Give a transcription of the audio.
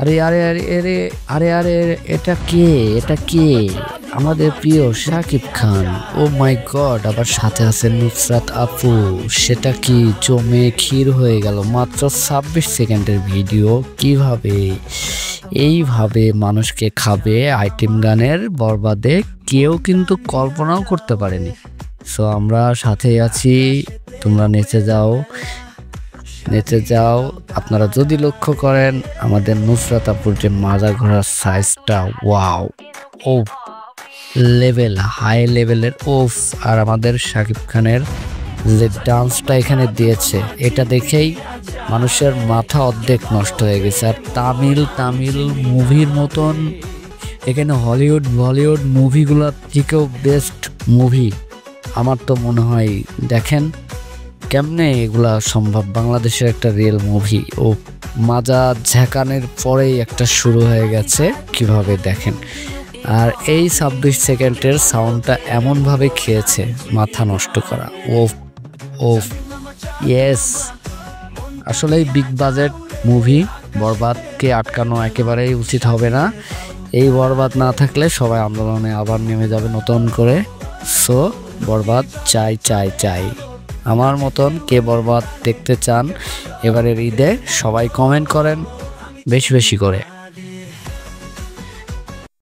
আরে আরে আরে আরে আরে আরে এটা কে? এটা কে? আমাদের প্রিয় শাকিব খান। ও মাই গড, আবার সাথে আছে নুসরাত আপু। সেটা কি জমে ক্ষীর হয়ে গেল। মাত্র 26 সেকেন্ডের ভিডিও, কিভাবে এইভাবে মানুষকে খাবে আইটেম গানের বরবাদে কেউ কিন্তু কল্পনাও করতে পারেনি। সো আমরা সাথেই আছি, তোমরা নেচে যাও, নেচে যাও। আপনারা যদি লক্ষ্য করেন আমাদের নুসরাত আপুর যে মাজা ঘোরার সাইজটা, ওয়াও, ও লেভেল, হাই লেভেলের। ওফ, আর আমাদের শাকিব খানের যে ডান্সটা এখানে দিয়েছে, এটা দেখেই মানুষের মাথা অর্ধেক নষ্ট হয়ে গেছে। আর তামিল তামিল মুভির মতন এখানে হলিউড বলিউড মুভিগুলোর থেকেও বেস্ট মুভি আমার তো মনে হয়। দেখেন কেমনে এগুলা সম্ভব, বাংলাদেশের একটা রিয়েল মুভি। ও মাজা ঝাঁকানের পরেই একটা শুরু হয়ে গেছে, কিভাবে দেখেন। আর এই 26 সেকেন্ডের সাউন্ডটা এমনভাবে খেয়েছে, মাথা নষ্ট করা। ওফ ওফ, ইয়েস, আসলেই বিগ বাজেট মুভি। বরবাদকে আটকানো একেবারেই উচিত হবে না। এই বরবাদ না থাকলে সবাই আন্দোলনে আবার নেমে যাবে নতুন করে। সো বরবাদ চাই চাই চাই। আমার মতন কে বরবাদ দেখতে চান এবারের ঈদে? সবাই কমেন্ট করেন বেশি বেশি করে।